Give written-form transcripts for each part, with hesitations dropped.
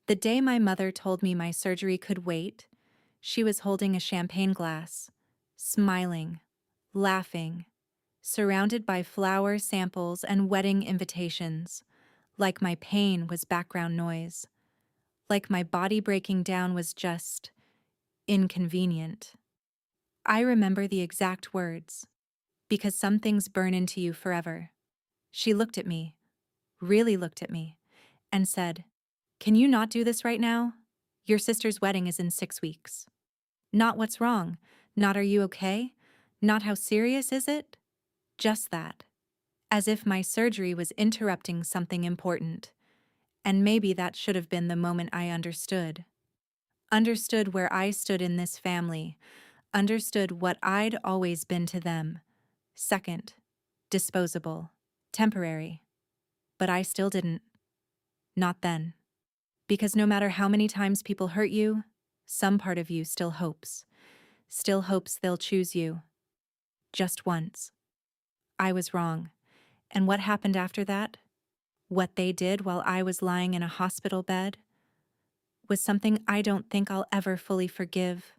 The day my mother told me my surgery could wait, she was holding a champagne glass, smiling, laughing, surrounded by flower samples and wedding invitations, like my pain was background noise, like my body breaking down was just inconvenient. I remember the exact words, because some things burn into you forever. She looked at me, really looked at me, and said, "Can you not do this right now? Your sister's wedding is in 6 weeks." Not what's wrong, not are you okay, not how serious is it, just that. As if my surgery was interrupting something important. And maybe that should have been the moment I understood. Understood where I stood in this family, understood what I'd always been to them. Second, disposable, temporary. But I still didn't. Not then. Because no matter how many times people hurt you, some part of you still hopes. Still hopes they'll choose you. Just once. I was wrong. And what happened after that? What they did while I was lying in a hospital bed? Was something I don't think I'll ever fully forgive.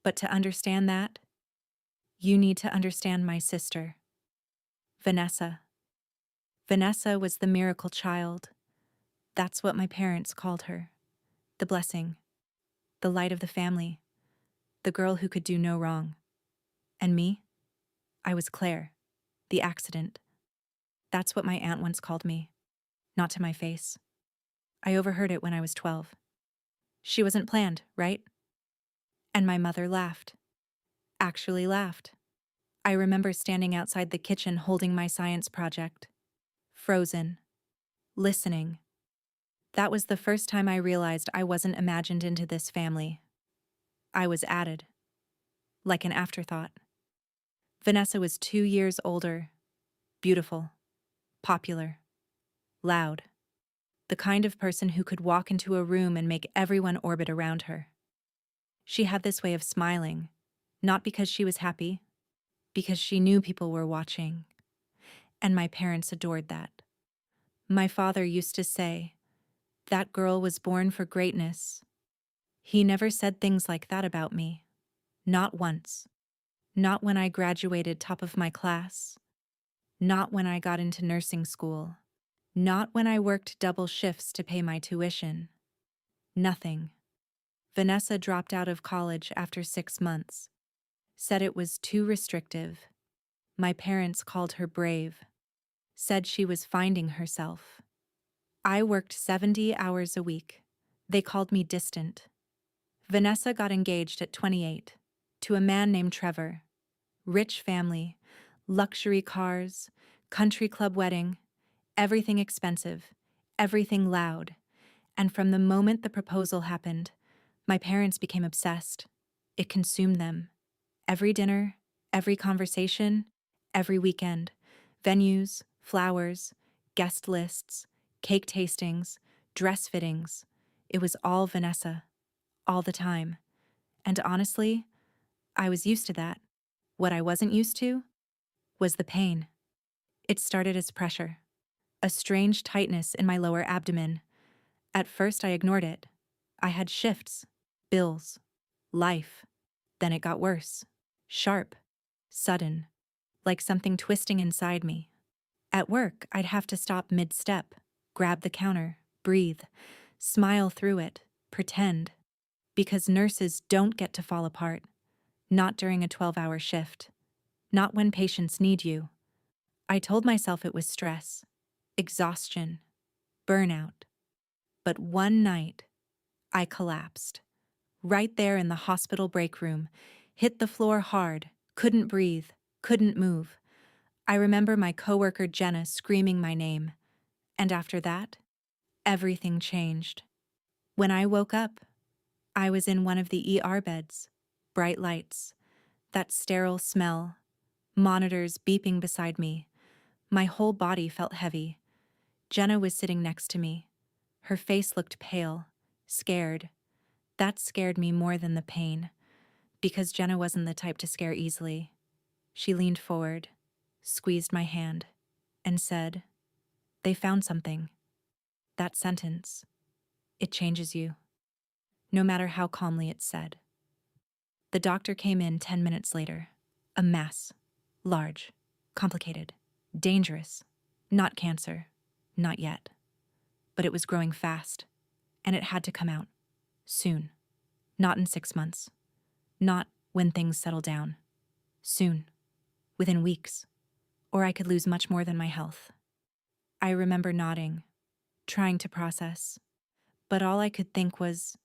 But to understand that, you need to understand my sister, Vanessa. Vanessa was the miracle child. That's what my parents called her. The blessing, the light of the family, the girl who could do no wrong. And me? I was Claire, the accident. That's what my aunt once called me, not to my face. I overheard it when I was 12. She wasn't planned, right? And my mother laughed. Actually laughed. I remember standing outside the kitchen holding my science project. Frozen. Listening. That was the first time I realized I wasn't imagined into this family. I was added. Like an afterthought. Vanessa was 2 years older. Beautiful. Popular. Loud. The kind of person who could walk into a room and make everyone orbit around her. She had this way of smiling, not because she was happy, because she knew people were watching. And my parents adored that. My father used to say, "That girl was born for greatness." He never said things like that about me. Not once. Not when I graduated top of my class. Not when I got into nursing school. Not when I worked double shifts to pay my tuition. Nothing. Vanessa dropped out of college after 6 months. Said it was too restrictive. My parents called her brave. Said she was finding herself. I worked 70 hours a week. They called me distant. Vanessa got engaged at 28 to a man named Trevor. Rich family, luxury cars, country club wedding, everything expensive, everything loud. And from the moment the proposal happened, my parents became obsessed. It consumed them. Every dinner, every conversation, every weekend. Venues, flowers, guest lists, cake tastings, dress fittings. It was all Vanessa. All the time. And honestly, I was used to that. What I wasn't used to was the pain. It started as pressure. A strange tightness in my lower abdomen. At first I ignored it. I had shifts, bills, life. Then it got worse. Sharp, sudden, like something twisting inside me. At work, I'd have to stop mid-step, grab the counter, breathe, smile through it, pretend. Because nurses don't get to fall apart. Not during a 12-hour shift. Not when patients need you. I told myself it was stress, exhaustion, burnout. But one night, I collapsed. Right there in the hospital break room, hit the floor hard, couldn't breathe, couldn't move. I remember my coworker Jenna screaming my name. And after that, everything changed. When I woke up, I was in one of the ER beds. Bright lights, that sterile smell, monitors beeping beside me. My whole body felt heavy. Jenna was sitting next to me. Her face looked pale, scared. That scared me more than the pain, because Jenna wasn't the type to scare easily. She leaned forward, squeezed my hand, and said, "They found something." That sentence. It changes you, no matter how calmly it's said. The doctor came in 10 minutes later. A mass. Large. Complicated. Dangerous. Not cancer. Not yet. But it was growing fast, and it had to come out. Soon. Not in 6 months. Not when things settle down. Soon. Within weeks. Or I could lose much more than my health. I remember nodding, trying to process. But all I could think was,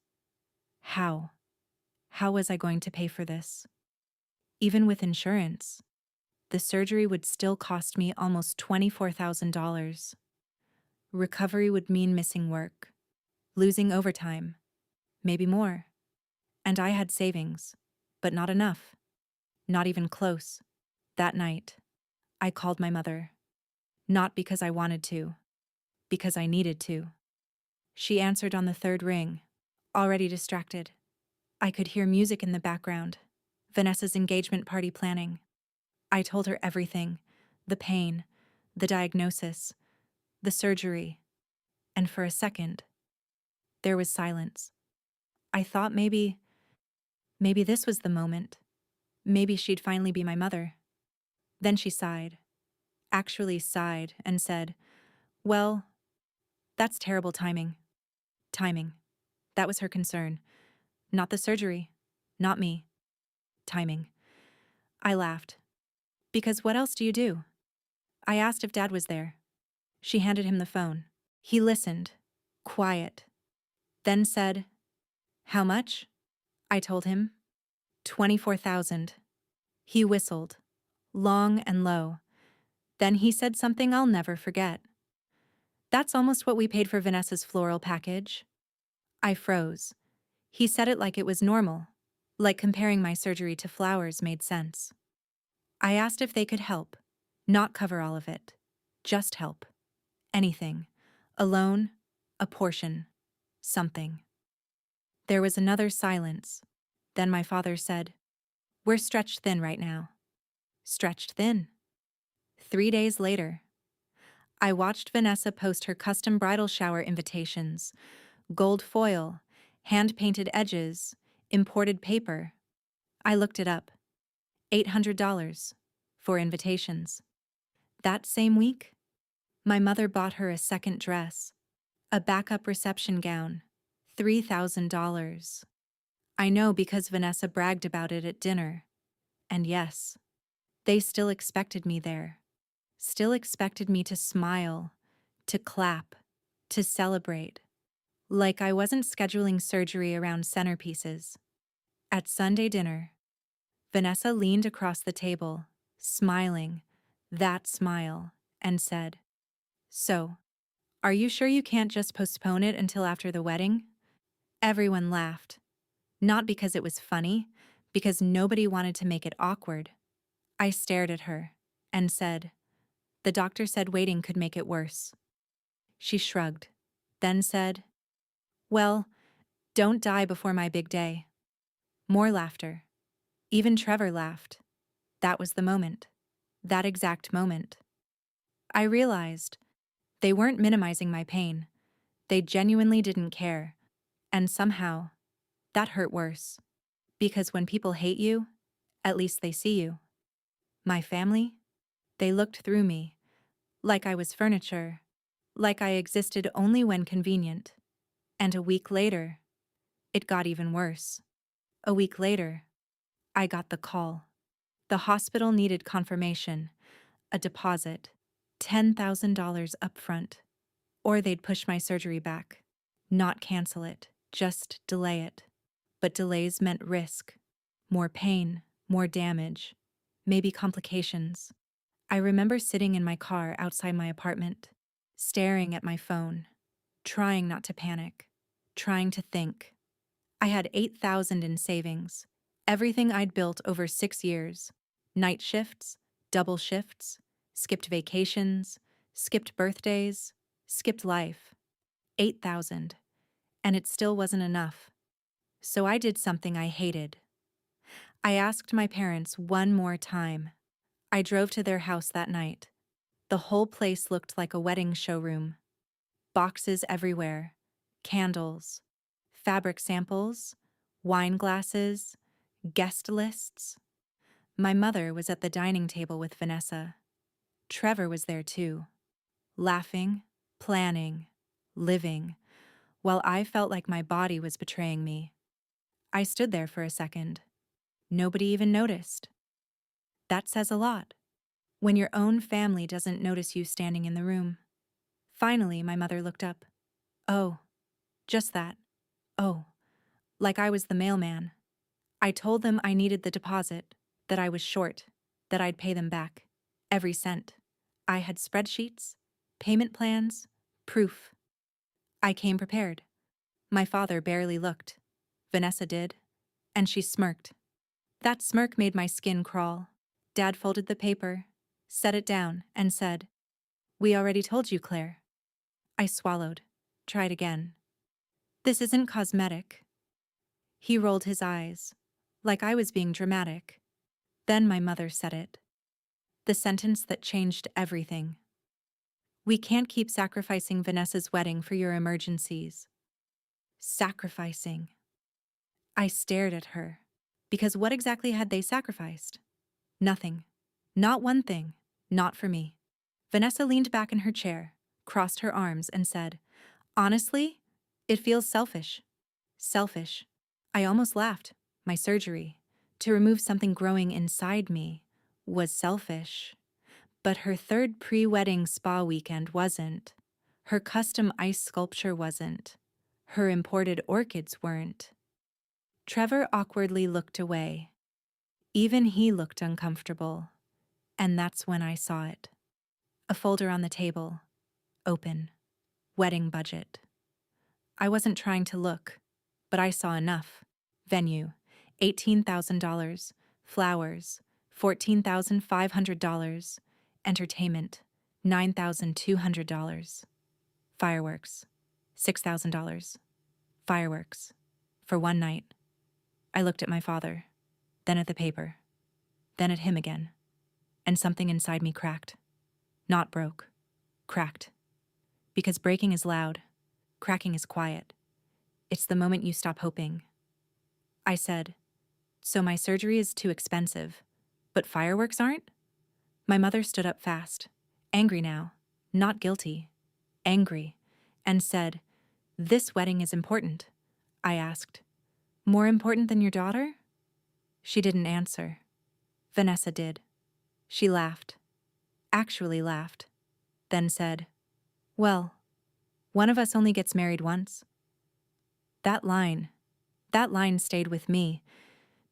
how? How was I going to pay for this? Even with insurance, the surgery would still cost me almost $24,000. Recovery would mean missing work, losing overtime, maybe more. And I had savings, but not enough. Not even close. That night, I called my mother. Not because I wanted to, because I needed to. She answered on the third ring, already distracted. I could hear music in the background, Vanessa's engagement party planning. I told her everything, the pain, the diagnosis, the surgery, and for a second, there was silence. I thought maybe this was the moment. Maybe she'd finally be my mother. Then she sighed, actually sighed, and said, "Well, that's terrible timing." Timing. That was her concern. Not the surgery. Not me. Timing. I laughed. Because what else do you do? I asked if Dad was there. She handed him the phone. He listened, quiet, then said, "How much?" I told him. 24,000. He whistled, long and low. Then he said something I'll never forget. "That's almost what we paid for Vanessa's floral package." I froze. He said it like it was normal, like comparing my surgery to flowers made sense. I asked if they could help, not cover all of it, just help. Anything. A loan, a portion, something. There was another silence. Then my father said, "We're stretched thin right now." Stretched thin. 3 days later, I watched Vanessa post her custom bridal shower invitations, gold foil, hand-painted edges, imported paper. I looked it up. $800 for invitations. That same week, my mother bought her a second dress, a backup reception gown, $3,000. I know because Vanessa bragged about it at dinner. And yes, they still expected me there. Still expected me to smile, to clap, to celebrate. Like I wasn't scheduling surgery around centerpieces. At Sunday dinner, Vanessa leaned across the table, smiling, that smile, and said, "So, are you sure you can't just postpone it until after the wedding?" Everyone laughed. Not because it was funny, because nobody wanted to make it awkward. I stared at her and said, "The doctor said waiting could make it worse." She shrugged, then said, "Well, don't die before my big day." More laughter. Even Trevor laughed. That was the moment. That exact moment. I realized they weren't minimizing my pain. They genuinely didn't care. And somehow, that hurt worse. Because when people hate you, at least they see you. My family? They looked through me, like I was furniture, like I existed only when convenient. And a week later, it got even worse. A week later, I got the call. The hospital needed confirmation, a deposit, $10,000 upfront, or they'd push my surgery back. Not cancel it, just delay it. But delays meant risk. More pain, more damage, maybe complications. I remember sitting in my car outside my apartment, staring at my phone, trying not to panic, trying to think. I had $8,000 in savings, everything I'd built over 6 years. Night shifts, double shifts, skipped vacations, skipped birthdays, skipped life. 8,000, and it still wasn't enough. So I did something I hated. I asked my parents one more time. I drove to their house that night. The whole place looked like a wedding showroom. Boxes everywhere, candles, fabric samples, wine glasses, guest lists. My mother was at the dining table with Vanessa. Trevor was there too, laughing, planning, living, while I felt like my body was betraying me. I stood there for a second. Nobody even noticed. That says a lot. When your own family doesn't notice you standing in the room. Finally, my mother looked up. Oh, just that. Oh, like I was the mailman. I told them I needed the deposit, that I was short, that I'd pay them back. Every cent. I had spreadsheets, payment plans, proof. I came prepared. My father barely looked. Vanessa did, and she smirked. That smirk made my skin crawl. Dad folded the paper, set it down, and said, "We already told you, Claire." I swallowed, tried again. "This isn't cosmetic." He rolled his eyes, like I was being dramatic. Then my mother said it. The sentence that changed everything. "We can't keep sacrificing Vanessa's wedding for your emergencies." Sacrificing. I stared at her. Because what exactly had they sacrificed? Nothing. Not one thing. Not for me. Vanessa leaned back in her chair, crossed her arms, and said, "Honestly, it feels selfish." Selfish. I almost laughed. My surgery, to remove something growing inside me, was selfish. But her third pre-wedding spa weekend wasn't. Her custom ice sculpture wasn't. Her imported orchids weren't. Trevor awkwardly looked away. Even he looked uncomfortable. And that's when I saw it. A folder on the table. Open. Wedding budget. I wasn't trying to look, but I saw enough. Venue, $18,000. Flowers, $14,500. Entertainment, $9,200. Fireworks, $6,000. Fireworks. For one night. I looked at my father, then at the paper, then at him again, and something inside me cracked. Not broke. Cracked. Because breaking is loud, cracking is quiet. It's the moment you stop hoping. I said, "So my surgery is too expensive, but fireworks aren't?" My mother stood up fast, angry now, not guilty, angry, and said, "This wedding is important." I asked, "More important than your daughter?" She didn't answer. Vanessa did. She laughed. Actually laughed. Then said, "Well, one of us only gets married once." That line stayed with me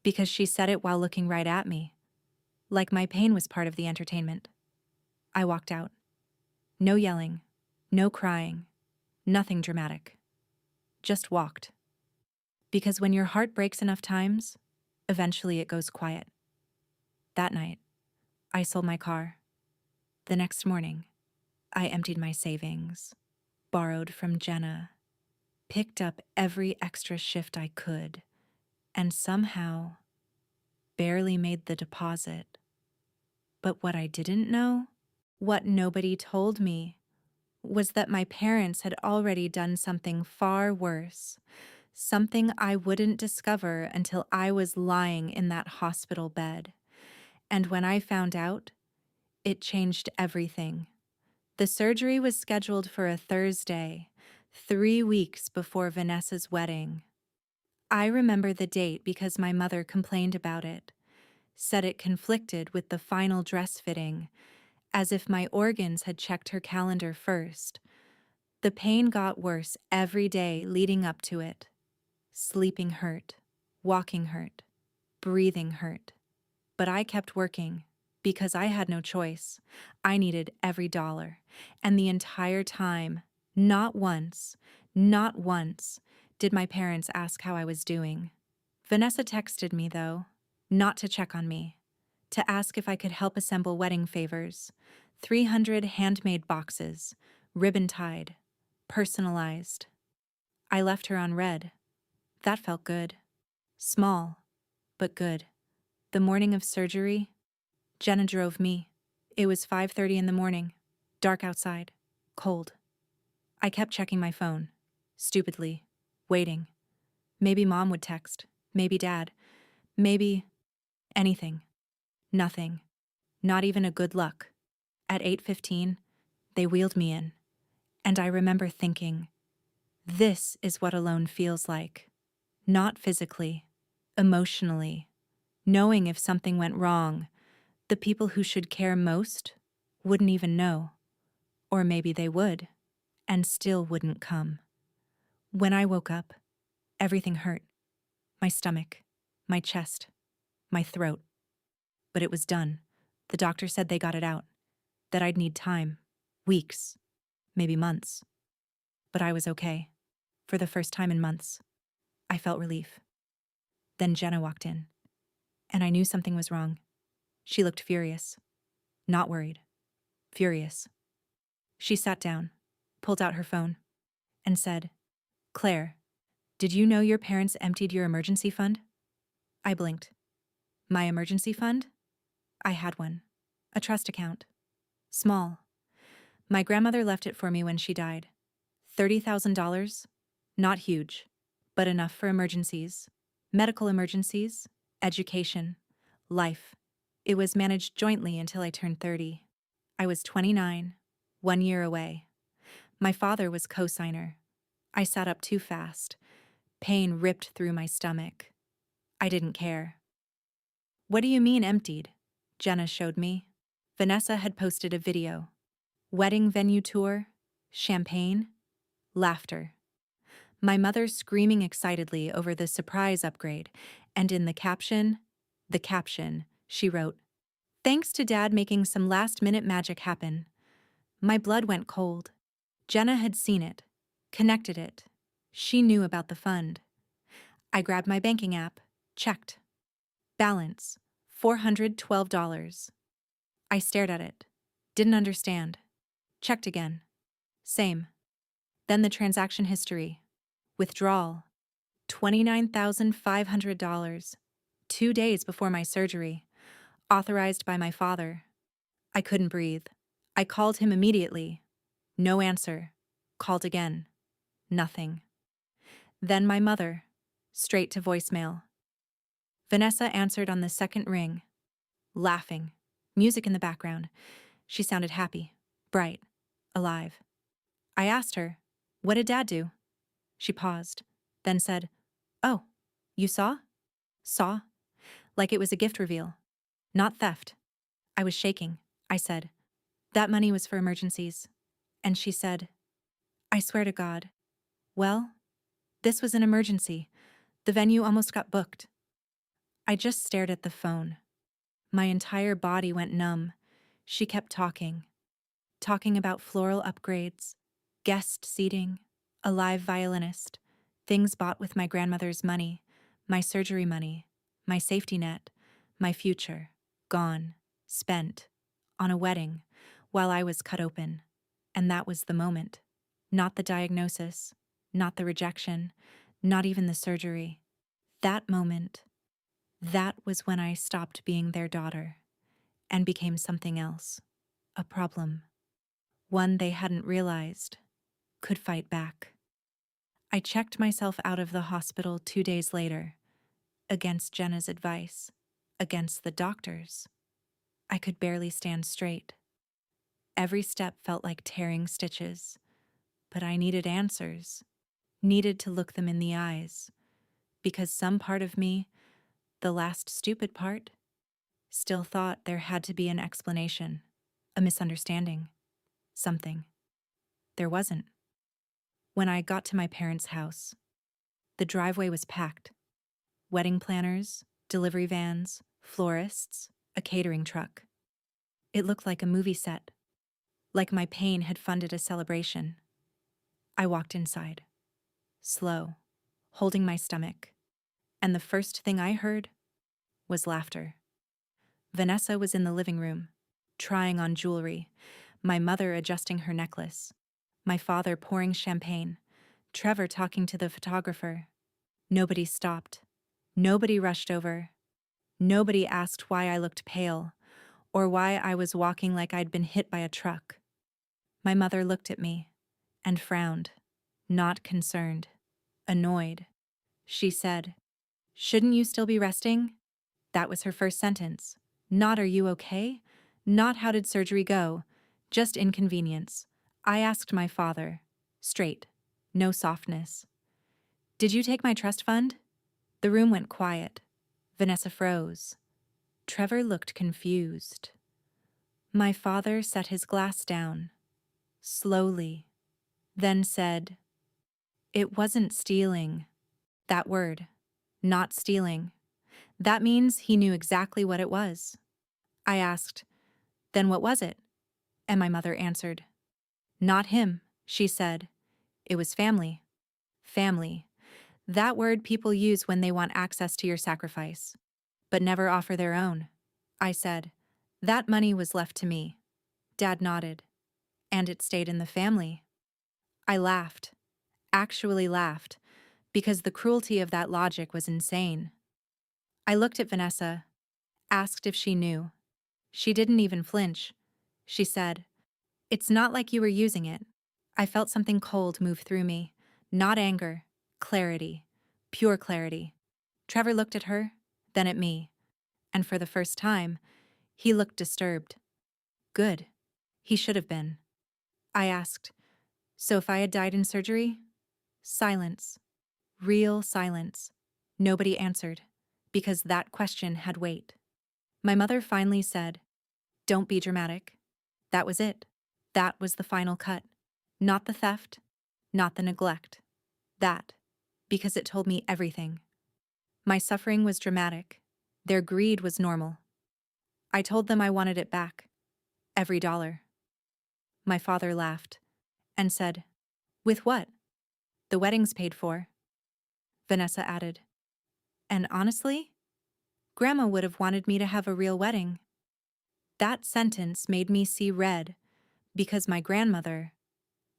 because she said it while looking right at me, like my pain was part of the entertainment. I walked out. No yelling, no crying, nothing dramatic. Just walked. Because when your heart breaks enough times, eventually it goes quiet. That night, I sold my car. The next morning, I emptied my savings, borrowed from Jenna, picked up every extra shift I could, and somehow barely made the deposit. But what I didn't know, what nobody told me, was that my parents had already done something far worse, something I wouldn't discover until I was lying in that hospital bed. And when I found out, it changed everything. The surgery was scheduled for a Thursday, 3 weeks before Vanessa's wedding. I remember the date because my mother complained about it, said it conflicted with the final dress fitting, as if my organs had checked her calendar first. The pain got worse every day leading up to it. Sleeping hurt, walking hurt, breathing hurt. But I kept working because I had no choice. I needed every dollar. And the entire time, not once, did my parents ask how I was doing. Vanessa texted me, though, not to check on me, to ask if I could help assemble wedding favors. 300 handmade boxes, ribbon-tied, personalized. I left her on red. That felt good. Small, but good. The morning of surgery, Jenna drove me. It was 5:30 in the morning, dark outside, cold. I kept checking my phone. stupidly, waiting. Maybe mom would text, maybe dad, maybe anything. Nothing. Not even a good luck. At 8:15, they wheeled me in, and I remember thinking, this is what alone feels like. Not physically, emotionally, knowing if something went wrong, the people who should care most wouldn't even know. Or maybe they would, and still wouldn't come. When I woke up, everything hurt. My stomach, my chest, my throat. But it was done. The doctor said they got it out, that I'd need time, weeks, maybe months. But I was okay. For the first time in months, I felt relief. Then Jenna walked in, and I knew something was wrong. She looked furious. Not worried. Furious. She sat down, pulled out her phone, and said, "Claire, did you know your parents emptied your emergency fund?" I blinked. My emergency fund? I had one. A trust account. Small. My grandmother left it for me when she died. $30,000? Not huge, but enough for emergencies. Medical emergencies, education, life. It was managed jointly until I turned 30. I was 29, 1 year away. My father was co-signer. I sat up too fast. Pain ripped through my stomach. I didn't care. "What do you mean emptied?" Jenna showed me. Vanessa had posted a video. Wedding venue tour, champagne, laughter. My mother screaming excitedly over the surprise upgrade, and in the caption, she wrote, "Thanks to Dad making some last-minute magic happen." My blood went cold. Jenna had seen it, connected it. She knew about the fund. I grabbed my banking app, checked. Balance, $412. I stared at it, didn't understand. Checked again. Same. Then the transaction history. Withdrawal, $29,500. 2 days before my surgery. Authorized by my father. I couldn't breathe. I called him immediately. No answer. Called again. Nothing. Then my mother. Straight to voicemail. Vanessa answered on the second ring. Laughing. Music in the background. She sounded happy, bright, alive. I asked her, "What did Dad do?" She paused, then said, "Oh, you saw?" Saw? Like it was a gift reveal. Not theft. I was shaking. I said, "That money was for emergencies." And she said, "I swear to God." Well, this was an emergency. The venue almost got booked. I just stared at the phone. My entire body went numb. She kept talking about floral upgrades, guest seating, a live violinist, things bought with my grandmother's money, my surgery money, my safety net, my future, gone, spent, on a wedding, while I was cut open. And that was the moment. Not the diagnosis, not the rejection, not even the surgery. That moment, that was when I stopped being their daughter and became something else, a problem, one they hadn't realized could fight back. I checked myself out of the hospital 2 days later, against Jenna's advice, against the doctor's. I could barely stand straight. Every step felt like tearing stitches, but I needed answers, needed to look them in the eyes, because some part of me, the last stupid part, still thought there had to be an explanation, a misunderstanding, something. There wasn't. When I got to my parents' house, the driveway was packed. Wedding planners, delivery vans, florists, a catering truck. It looked like a movie set, like my pain had funded a celebration. I walked inside, slow, holding my stomach, and the first thing I heard was laughter. Vanessa was in the living room, trying on jewelry, my mother adjusting her necklace, my father pouring champagne, Trevor talking to the photographer. Nobody stopped. Nobody rushed over. Nobody asked why I looked pale, or why I was walking like I'd been hit by a truck. My mother looked at me and frowned, not concerned, annoyed. She said, "Shouldn't you still be resting?" That was her first sentence. Not "Are you okay?" Not "How did surgery go?" Just inconvenience. I asked my father. Straight. No softness. "Did you take my trust fund?" The room went quiet. Vanessa froze. Trevor looked confused. My father set his glass down, slowly, then said, "It wasn't stealing." That word. Not stealing. That means he knew exactly what it was. I asked, "Then what was it?" And my mother answered, "Not him," she said. "It was family." Family. That word people use when they want access to your sacrifice, but never offer their own. I said, "That money was left to me." Dad nodded. "And it stayed in the family." I laughed. Actually laughed, because the cruelty of that logic was insane. I looked at Vanessa, asked if she knew. She didn't even flinch. She said, "It's not like you were using it." I felt something cold move through me. Not anger. Clarity. Pure clarity. Trevor looked at her, then at me. And for the first time, he looked disturbed. Good. He should have been. I asked, "So if I had died in surgery?" Silence. Real silence. Nobody answered, because that question had weight. My mother finally said, "Don't be dramatic." That was it. That was the final cut. Not the theft, not the neglect. That, because it told me everything. My suffering was dramatic. Their greed was normal. I told them I wanted it back. Every dollar. My father laughed and said, "With what?" "The wedding's paid for." Vanessa added, "And honestly, Grandma would have wanted me to have a real wedding." That sentence made me see red, because my grandmother,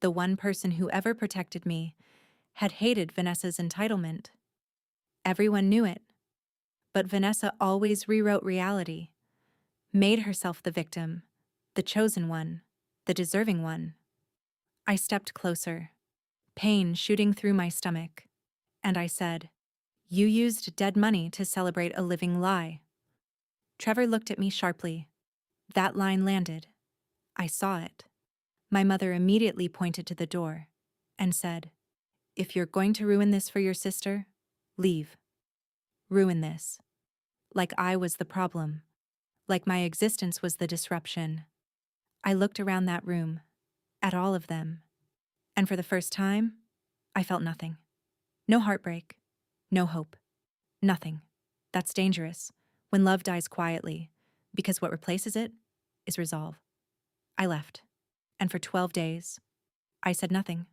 the one person who ever protected me, had hated Vanessa's entitlement. Everyone knew it, but Vanessa always rewrote reality, made herself the victim, the chosen one, the deserving one. I stepped closer, pain shooting through my stomach, and I said, "You used dead money to celebrate a living lie." Trevor looked at me sharply. That line landed. I saw it. My mother immediately pointed to the door and said, "If you're going to ruin this for your sister, leave. Ruin this." Like I was the problem. Like my existence was the disruption. I looked around that room, at all of them, and for the first time, I felt nothing. No heartbreak, no hope, nothing. That's dangerous, when love dies quietly, because what replaces it is resolve. I left, and for 12 days, I said nothing.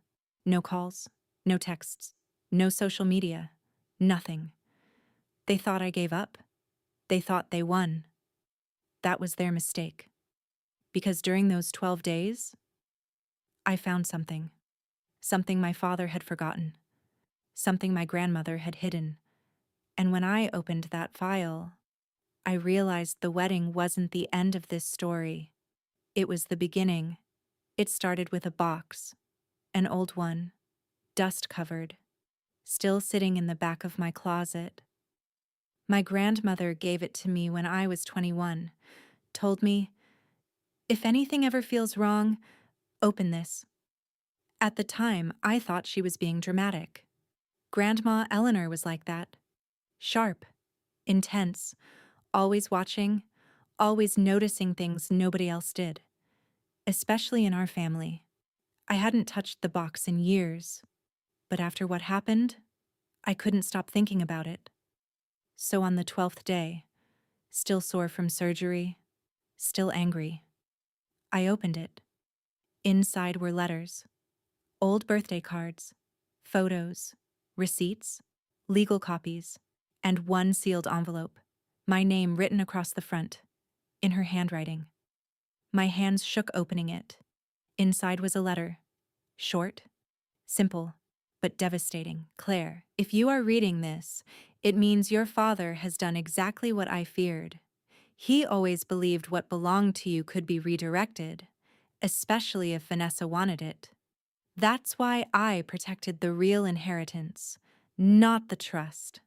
No calls, no texts, no social media, nothing. They thought I gave up. They thought they won. That was their mistake. Because during those 12 days, I found something. Something my father had forgotten. Something my grandmother had hidden. And when I opened that file, I realized the wedding wasn't the end of this story. It was the beginning. It started with a box, an old one, dust-covered, still sitting in the back of my closet. My grandmother gave it to me when I was 21, told me, "If anything ever feels wrong, open this." At the time, I thought she was being dramatic. Grandma Eleanor was like that. Sharp, intense, always watching, always noticing things nobody else did. Especially in our family. I hadn't touched the box in years, but after what happened, I couldn't stop thinking about it. So on the 12th day, still sore from surgery, still angry, I opened it. Inside were letters, old birthday cards, photos, receipts, legal copies, and one sealed envelope, my name written across the front, in her handwriting. My hands shook opening it. Inside was a letter, short, simple, but devastating. "Claire, if you are reading this, it means your father has done exactly what I feared. He always believed what belonged to you could be redirected, especially if Vanessa wanted it. That's why I protected the real inheritance, not the trust.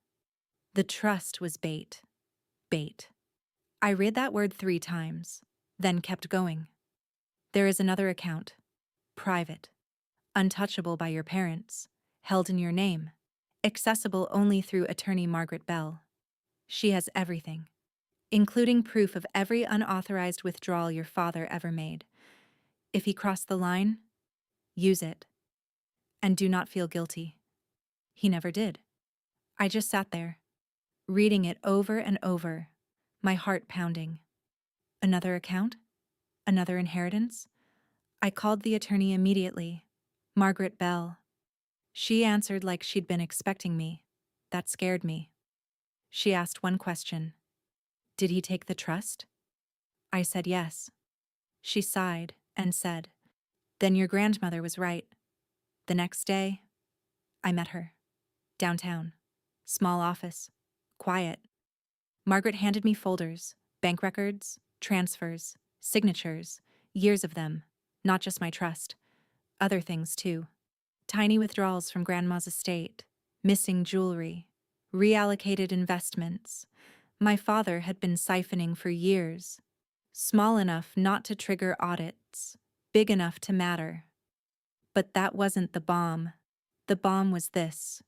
The trust was bait. Bait. I read that word 3 times, then kept going. There is another account. Private. Untouchable by your parents. Held in your name. Accessible only through attorney Margaret Bell. She has everything, including proof of every unauthorized withdrawal your father ever made. If he crossed the line, use it. And do not feel guilty. He never did. I just sat there, reading it over and over, my heart pounding. Another account? Another inheritance? I called the attorney immediately. Margaret Bell. She answered like she'd been expecting me. That scared me. She asked one question. Did he take the trust? I said yes. She sighed and said, then your grandmother was right. The next day, I met her. Downtown. Small office. Quiet. Margaret handed me folders, bank records, transfers, signatures, years of them, not just my trust. Other things, too. Tiny withdrawals from Grandma's estate, missing jewelry, reallocated investments. My father had been siphoning for years. Small enough not to trigger audits, big enough to matter. But that wasn't the bomb. The bomb was this.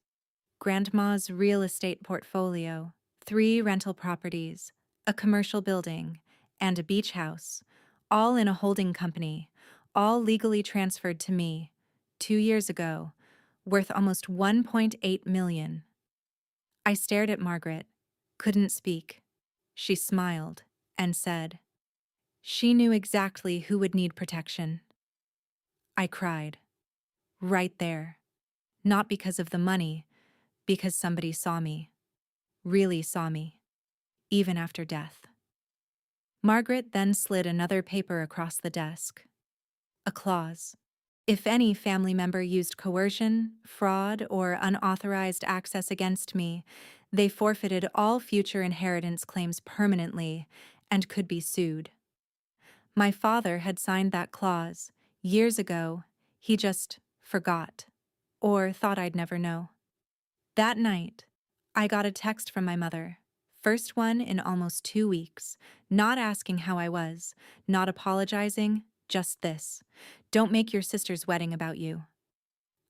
Grandma's real estate portfolio, 3 rental properties, a commercial building, and a beach house, all in a holding company, all legally transferred to me, 2 years ago, worth almost $1.8 million. I stared at Margaret, couldn't speak. She smiled and said, she knew exactly who would need protection. I cried. Right there. Not because of the money, because somebody saw me. Really saw me. Even after death. Margaret then slid another paper across the desk. A clause. If any family member used coercion, fraud, or unauthorized access against me, they forfeited all future inheritance claims permanently and could be sued. My father had signed that clause. Years ago, he just forgot, or thought I'd never know. That night, I got a text from my mother, first one in almost 2 weeks, not asking how I was, not apologizing, just this. Don't make your sister's wedding about you.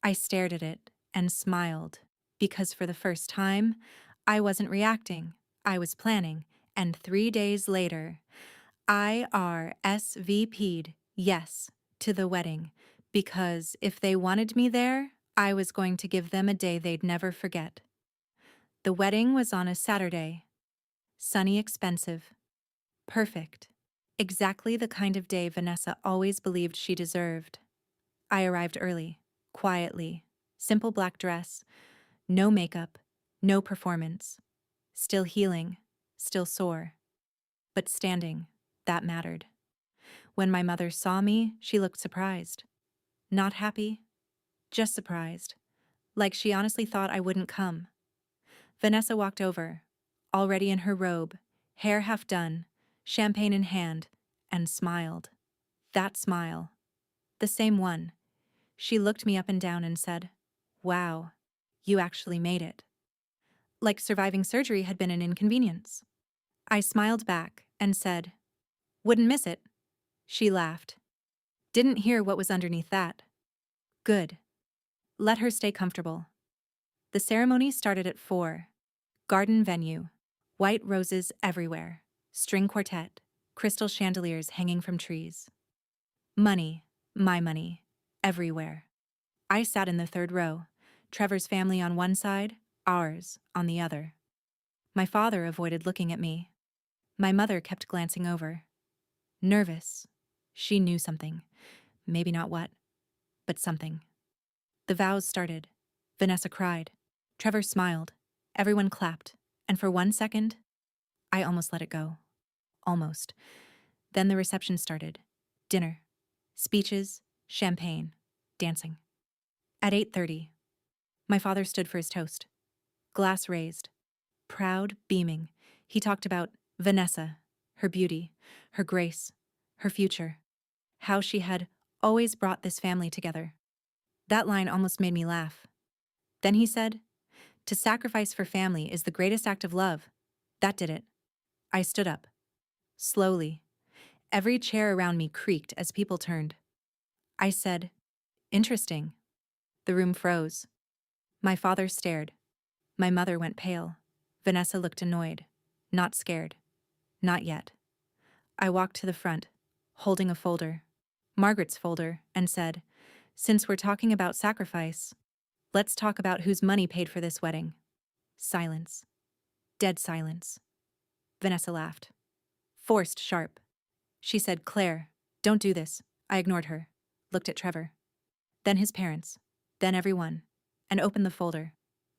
I stared at it and smiled, because for the first time, I wasn't reacting, I was planning, and 3 days later, I RSVP'd yes to the wedding, because if they wanted me there, I was going to give them a day they'd never forget. The wedding was on a Saturday. Sunny, expensive. Perfect. Exactly the kind of day Vanessa always believed she deserved. I arrived early, quietly, simple black dress, no makeup, no performance. Still healing, still sore. But standing, that mattered. When my mother saw me, she looked surprised. Not happy, just surprised. Like she honestly thought I wouldn't come. Vanessa walked over, already in her robe, hair half done, champagne in hand, and smiled. That smile. The same one. She looked me up and down and said, wow, you actually made it. Like surviving surgery had been an inconvenience. I smiled back and said, wouldn't miss it. She laughed. Didn't hear what was underneath that. Good. Let her stay comfortable. The ceremony started at 4. Garden venue. White roses everywhere. String quartet. Crystal chandeliers hanging from trees. Money. My money. Everywhere. I sat in the 3rd row. Trevor's family on one side, ours on the other. My father avoided looking at me. My mother kept glancing over. Nervous. She knew something. Maybe not what, but something. The vows started. Vanessa cried. Trevor smiled. Everyone clapped. And for 1 second, I almost let it go. Almost. Then the reception started. Dinner. Speeches. Champagne. Dancing. At 8:30, my father stood for his toast. Glass raised. Proud, beaming. He talked about Vanessa, her beauty, her grace, her future. How she had always brought this family together. That line almost made me laugh. Then he said, "To sacrifice for family is the greatest act of love." That did it. I stood up. Slowly. Every chair around me creaked as people turned. I said, "Interesting." The room froze. My father stared. My mother went pale. Vanessa looked annoyed. Not scared. Not yet. I walked to the front, holding a folder, Margaret's folder, and said, "Since we're talking about sacrifice, let's talk about whose money paid for this wedding." Silence. Dead silence. Vanessa laughed. Forced sharp. She said, "Claire, don't do this." I ignored her. Looked at Trevor. Then his parents. Then everyone. And opened the folder.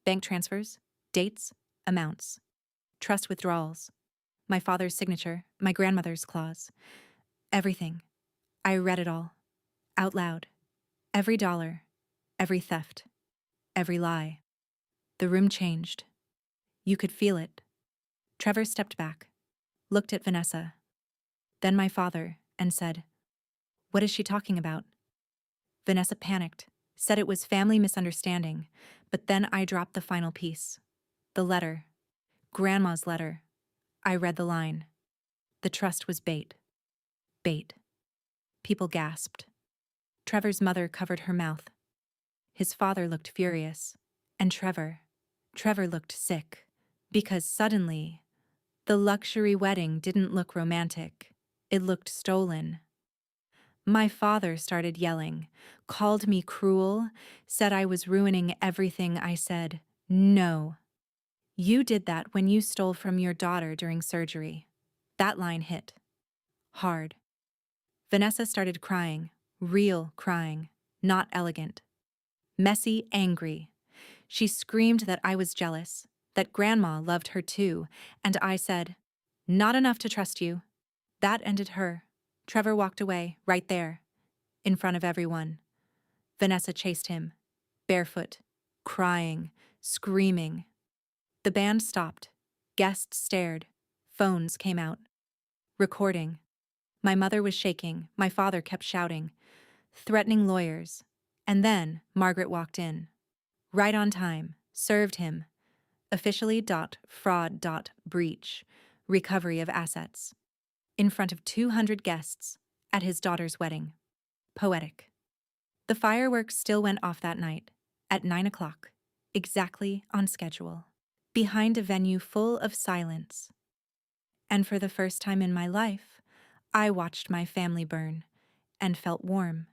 Bank transfers. Dates. Amounts. Trust withdrawals. My father's signature. My grandmother's clause. Everything. I read it all. Out loud. Every dollar. Every theft. Every lie. The room changed. You could feel it. Trevor stepped back. Looked at Vanessa. Then my father, and said, "What is she talking about?" Vanessa panicked, said it was family misunderstanding, but then I dropped the final piece. The letter. Grandma's letter. I read the line. The trust was bait. Bait. People gasped. Trevor's mother covered her mouth. His father looked furious. And Trevor looked sick. Because suddenly, the luxury wedding didn't look romantic. It looked stolen. My father started yelling, called me cruel, said I was ruining everything. I said, "No. You did that when you stole from your daughter during surgery." That line hit. Hard. Vanessa started crying, real crying, not elegant. Messy, angry. She screamed that I was jealous, that Grandma loved her too, and I said, "Not enough to trust you." That ended her. Trevor walked away, right there, in front of everyone. Vanessa chased him, barefoot, crying, screaming. The band stopped. Guests stared. Phones came out. Recording. My mother was shaking. My father kept shouting, threatening lawyers. And then Margaret walked in. Right on time. Served him. Officially fraud breach. Recovery of assets. In front of 200 guests. At his daughter's wedding. Poetic. The fireworks still went off that night. At 9 o'clock. Exactly on schedule. Behind a venue full of silence. And for the first time in my life, I watched my family burn and felt warm.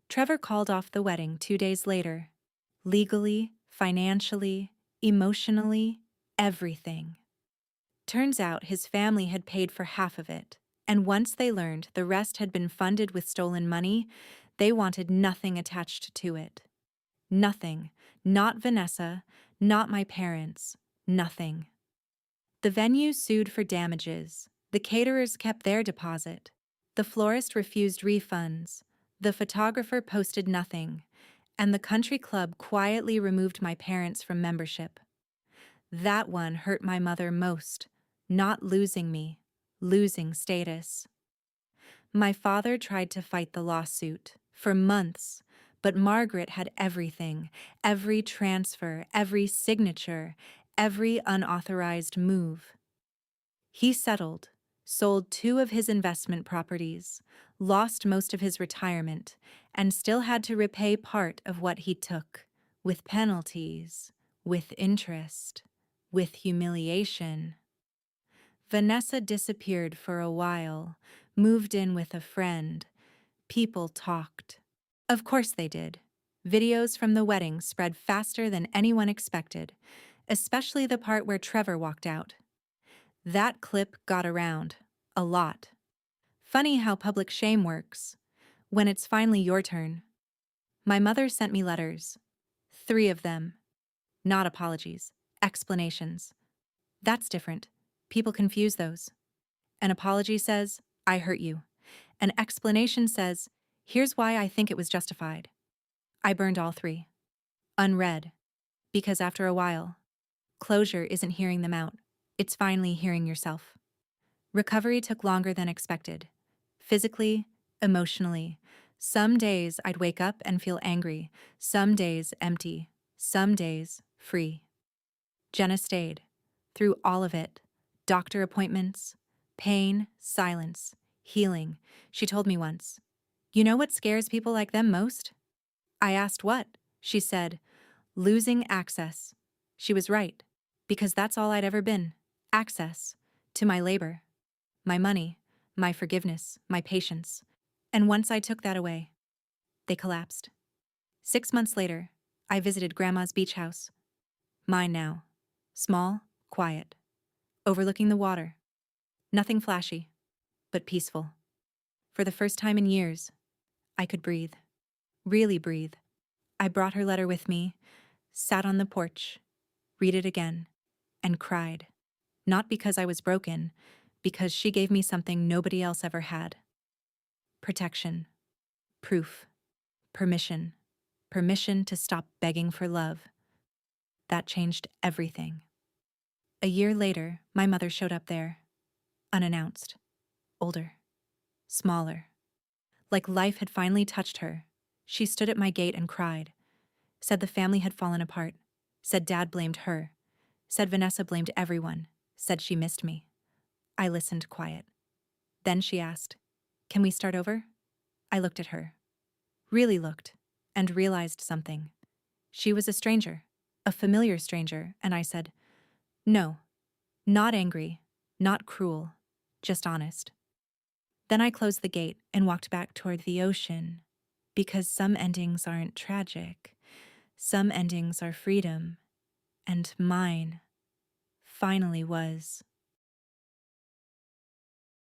Trevor called off the wedding 2 days later. Legally, financially, emotionally, everything. Turns out his family had paid for half of it, and once they learned the rest had been funded with stolen money, they wanted nothing attached to it. Nothing. Not Vanessa, not my parents, nothing. The venue sued for damages. The caterers kept their deposit. The florist refused refunds. The photographer posted nothing. And the country club quietly removed my parents from membership. That one hurt my mother most. Not losing me, losing status. My father tried to fight the lawsuit for months, but Margaret had everything, every transfer, every signature, every unauthorized move. He settled, sold 2 of his investment properties, lost most of his retirement, and still had to repay part of what he took, with penalties, with interest, with humiliation. Vanessa disappeared for a while, moved in with a friend. People talked. Of course they did. Videos from the wedding spread faster than anyone expected, especially the part where Trevor walked out. That clip got around. A lot. Funny how public shame works. When it's finally your turn. My mother sent me letters. 3 of them. Not apologies. Explanations. That's different. People confuse those. An apology says, "I hurt you." An explanation says, "Here's why I think it was justified." I burned all 3. Unread. Because after a while, closure isn't hearing them out. It's finally hearing yourself. Recovery took longer than expected. Physically, emotionally. Some days I'd wake up and feel angry, some days empty, some days free. Jenna stayed. Through all of it, doctor appointments, pain, silence, healing. She told me once, "You know what scares people like them most?" I asked what. She said, "Losing access." She was right, because that's all I'd ever been. Access to my labor, my money, my forgiveness, my patience. And once I took that away, they collapsed. 6 months later, I visited Grandma's beach house. Mine now. Small, quiet, overlooking the water. Nothing flashy, but peaceful. For the first time in years, I could breathe. Really breathe. I brought her letter with me, sat on the porch, read it again, and cried. Not because I was broken, because she gave me something nobody else ever had. Protection. Proof. Permission. Permission to stop begging for love. That changed everything. A year later, my mother showed up there, unannounced, older, smaller. Like life had finally touched her. She stood at my gate and cried, said the family had fallen apart, said Dad blamed her, said Vanessa blamed everyone, said she missed me. I listened quiet. Then she asked, "Can we start over?" I looked at her, really looked, and realized something. She was a stranger, a familiar stranger, and I said, "No, not angry, not cruel, just honest." Then I closed the gate and walked back toward the ocean, because some endings aren't tragic. Some endings are freedom, and mine finally was.